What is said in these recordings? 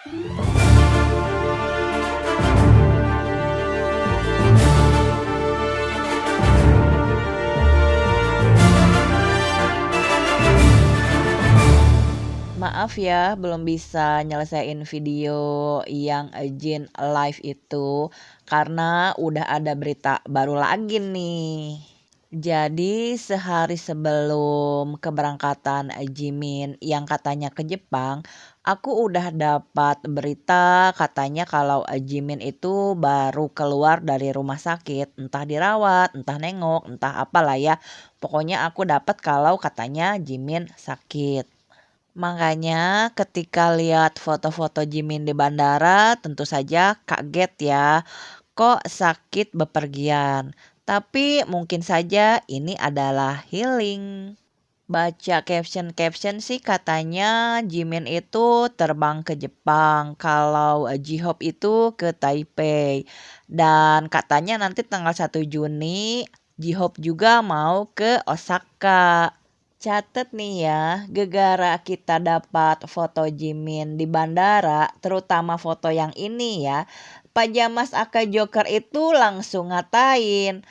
Maaf ya, belum bisa nyelesain video yang Jin live itu karena udah ada berita baru lagi nih. Jadi sehari sebelum keberangkatan Jimin yang katanya ke Jepang, aku udah dapat berita katanya kalau Jimin itu baru keluar dari rumah sakit, entah dirawat, entah nengok, entah apalah ya. Pokoknya aku dapat kalau katanya Jimin sakit. Makanya ketika lihat foto-foto Jimin di bandara tentu saja kaget ya. Kok sakit bepergian? Tapi mungkin saja ini adalah healing. Baca caption-caption sih katanya Jimin itu terbang ke Jepang, kalau J-Hope itu ke Taipei. Dan katanya nanti tanggal 1 Juni J-Hope juga mau ke Osaka. Catet nih ya, gegara kita dapat foto Jimin di bandara, terutama foto yang ini ya. Pajamas Aka Joker itu langsung ngatain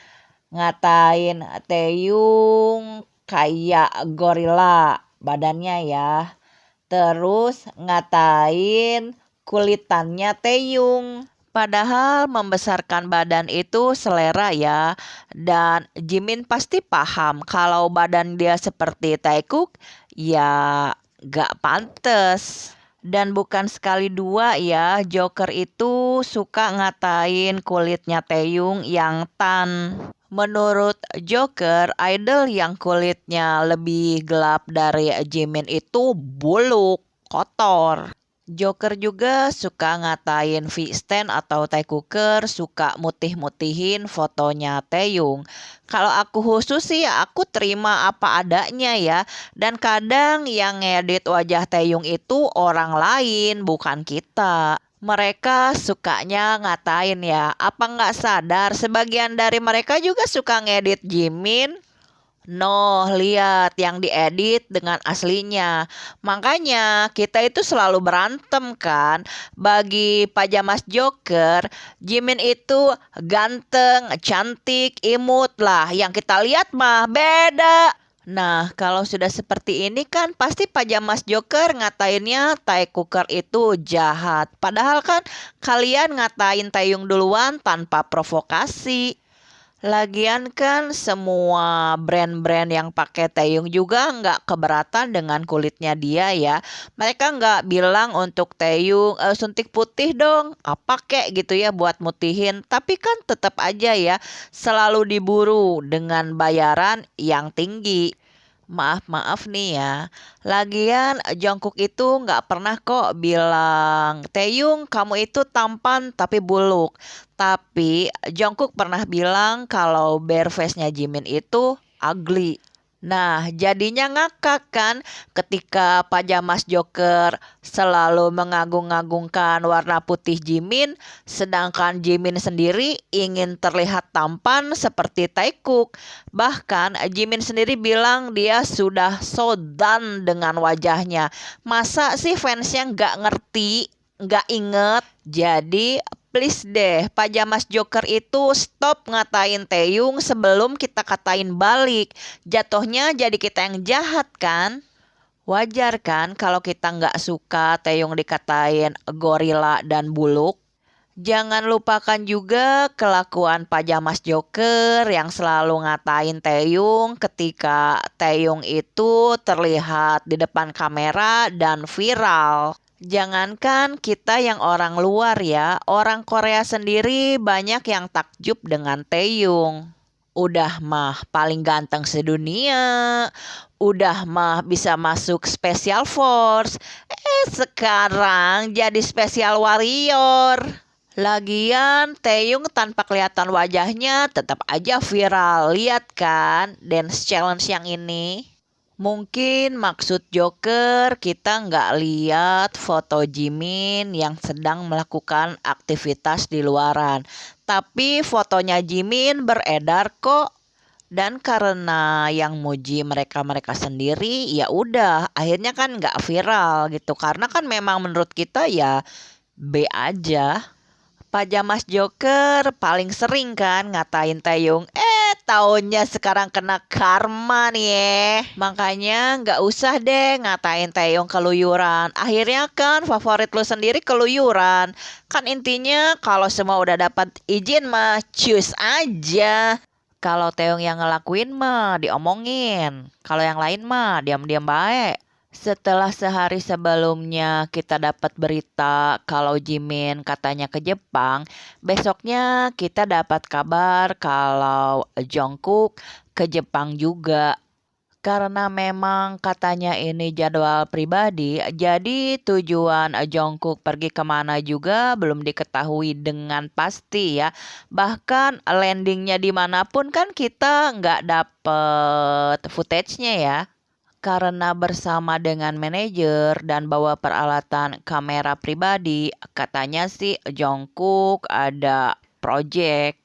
Taeyong kayak gorila badannya ya. Terus ngatain kulitannya Taeyong. Padahal membesarkan badan itu selera ya. Dan Jimin pasti paham kalau badan dia seperti Taekook ya gak pantes. Dan bukan sekali dua ya, Joker itu suka ngatain kulitnya Taeyong yang tan. Menurut Joker, idol yang kulitnya lebih gelap dari Jimin itu buluk, kotor. Joker juga suka ngatain V-Stan atau Taecooker, suka mutih-mutihin fotonya Taeyong. Kalau aku khusus sih ya aku terima apa adanya ya. Dan kadang yang ngedit wajah Taeyong itu orang lain, bukan kita. Mereka sukanya ngatain ya, apa nggak sadar sebagian dari mereka juga suka ngedit Jimin. Noh, lihat yang diedit dengan aslinya. Makanya kita itu selalu berantem kan. Bagi Pajamas Joker, Jimin itu ganteng, cantik, imut lah. Yang kita lihat mah beda. Nah, kalau sudah seperti ini kan pasti Pajamas Joker ngatainnya Taecooker itu jahat. Padahal kan kalian ngatain Taeyong duluan tanpa provokasi. Lagian kan semua brand-brand yang pakai Taeyong juga nggak keberatan dengan kulitnya dia ya. Mereka nggak bilang untuk Taeyong suntik putih dong, apa kek gitu ya buat mutihin. Tapi kan tetap aja ya selalu diburu dengan bayaran yang tinggi. Maaf nih ya. Lagian Jungkook itu nggak pernah kok bilang Taeyong kamu itu tampan tapi buluk. Tapi Jungkook pernah bilang kalau bare face-nya Jimin itu ugly. Nah, jadinya ngakak kan ketika Pajamas Joker selalu mengagung-agungkan warna putih Jimin, sedangkan Jimin sendiri ingin terlihat tampan seperti Taekook. Bahkan Jimin sendiri bilang dia sudah so done dengan wajahnya. Masa sih fansnya nggak ngerti, nggak inget? Jadi please deh, Pajamas Joker itu stop ngatain Taeyong sebelum kita katain balik. Jatuhnya jadi kita yang jahat kan? Wajar kan kalau kita nggak suka Taeyong dikatain gorila dan buluk? Jangan lupakan juga kelakuan Pajamas Joker yang selalu ngatain Taeyong ketika Taeyong itu terlihat di depan kamera dan viral. Jangankan kita yang orang luar ya, orang Korea sendiri banyak yang takjub dengan Taeyong. Udah mah paling ganteng sedunia, udah mah bisa masuk Special Force. Sekarang jadi Special Warrior. Lagian Taeyong tanpa kelihatan wajahnya tetap aja viral. Lihat kan dance challenge yang ini. Mungkin maksud Joker kita nggak lihat foto Jimin yang sedang melakukan aktivitas di luaran. Tapi fotonya Jimin beredar kok. Dan karena yang muji mereka-mereka sendiri, ya udah akhirnya kan nggak viral gitu. Karena kan memang menurut kita ya B aja. Pajamas Joker paling sering kan ngatain Taeyong. Taunya sekarang kena karma nih Makanya nggak usah deh ngatain Taeyong keluyuran. Akhirnya kan favorit lu sendiri keluyuran. Kan intinya kalau semua udah dapat izin mah cus aja. Kalau Taeyong yang ngelakuin mah diomongin. Kalau yang lain mah diam-diam baik. Setelah sehari sebelumnya kita dapat berita kalau Jimin katanya ke Jepang, besoknya kita dapat kabar kalau Jungkook ke Jepang juga. Karena memang katanya ini jadwal pribadi, jadi tujuan Jungkook pergi kemana juga belum diketahui dengan pasti ya. Bahkan landingnya dimanapun kan kita nggak dapet footage-nya ya. Karena bersama dengan manajer dan bawa peralatan kamera pribadi, katanya sih Jungkook ada project.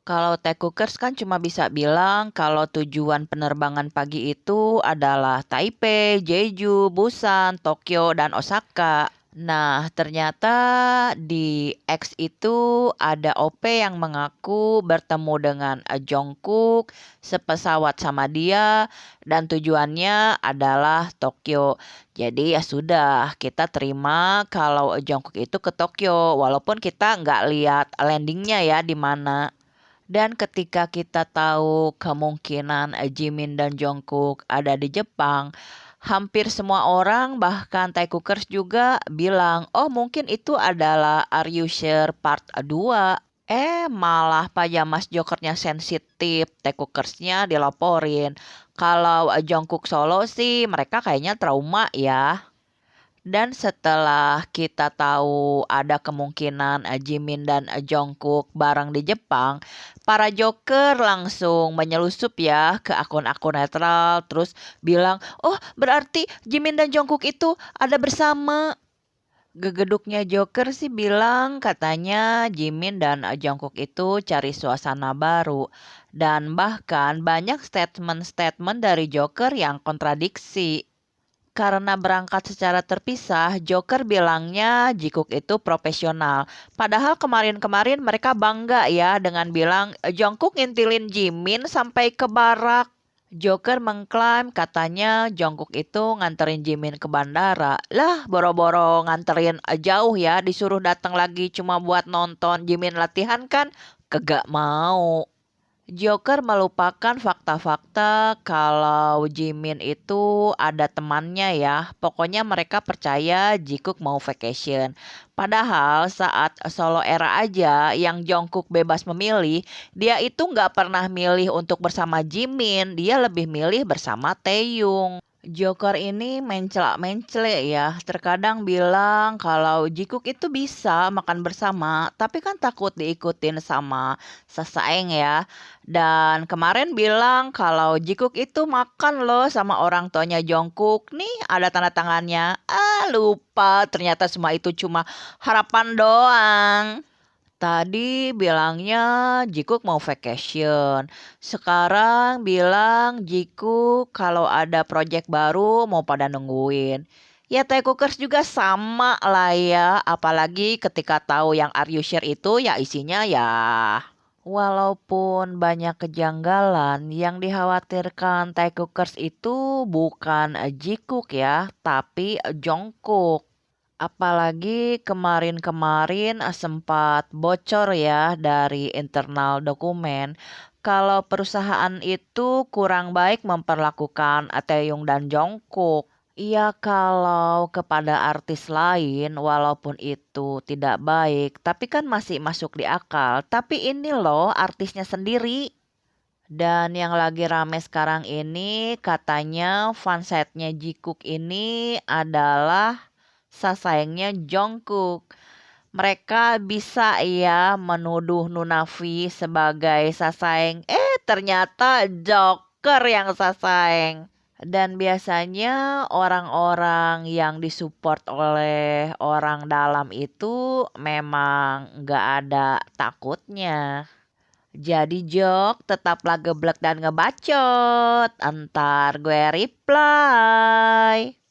Kalau Techcookers kan cuma bisa bilang kalau tujuan penerbangan pagi itu adalah Taipei, Jeju, Busan, Tokyo, dan Osaka. Nah, ternyata di X itu ada OP yang mengaku bertemu dengan Jungkook, sepesawat sama dia, dan tujuannya adalah Tokyo. Jadi ya sudah, kita terima kalau Jungkook itu ke Tokyo, walaupun kita nggak lihat landingnya ya di mana. Dan ketika kita tahu kemungkinan Jimin dan Jungkook ada di Jepang, hampir semua orang bahkan Taekookers juga bilang, oh mungkin itu adalah Are You Sure Part 2. Malah pajamas jokernya sensitif, Taekookersnya dilaporin. Kalau Jungkook solo sih mereka kayaknya trauma ya. Dan setelah kita tahu ada kemungkinan Jimin dan Jungkook bareng di Jepang, para Joker langsung menyelusup ya ke akun-akun netral terus bilang, "Oh, berarti Jimin dan Jungkook itu ada bersama." Gegeduknya Joker sih bilang katanya Jimin dan Jungkook itu cari suasana baru. Dan bahkan banyak statement-statement dari Joker yang kontradiksi. Karena berangkat secara terpisah, Joker bilangnya Jikook itu profesional. Padahal kemarin-kemarin mereka bangga ya dengan bilang Jungkook ngintilin Jimin sampai ke barak. Joker mengklaim katanya Jungkook itu nganterin Jimin ke bandara. Lah, boro-boro nganterin jauh ya, disuruh datang lagi cuma buat nonton Jimin latihan kan kagak mau. Joker melupakan fakta-fakta kalau Jimin itu ada temannya ya. Pokoknya mereka percaya Jikook mau vacation. Padahal saat solo era aja yang Jungkook bebas memilih, dia itu nggak pernah milih untuk bersama Jimin. Dia lebih milih bersama Taeyong. Joker ini mencelak-mencelek ya. Terkadang bilang kalau Jikook itu bisa makan bersama, tapi kan takut diikutin sama sesaing ya. Dan kemarin bilang kalau Jikook itu makan loh sama orang tuanya Jungkook. Nih ada tanda tangannya. Lupa ternyata semua itu cuma harapan doang. Tadi bilangnya Jikook mau vacation. Sekarang bilang Jikook kalau ada project baru mau pada nungguin. Ya Taekookers juga sama lah ya. Apalagi ketika tahu yang Are You Sure itu ya isinya ya. Walaupun banyak kejanggalan, yang dikhawatirkan Taekookers itu bukan Jikook ya, tapi Jungkook. Apalagi kemarin-kemarin sempat bocor ya dari internal dokumen kalau perusahaan itu kurang baik memperlakukan Taeyong dan Jungkook. Iya kalau kepada artis lain walaupun itu tidak baik tapi kan masih masuk di akal. Tapi ini loh artisnya sendiri. Dan yang lagi rame sekarang ini katanya fansite-nya Jikook ini adalah sayangnya Jungkook. Mereka bisa ya menuduh Nunavi sebagai sasaeng. Ternyata Joker yang sasaeng. Dan biasanya orang-orang yang disupport oleh orang dalam itu memang nggak ada takutnya. Jadi Jok tetaplah geblek dan ngebacot. Entar gue reply.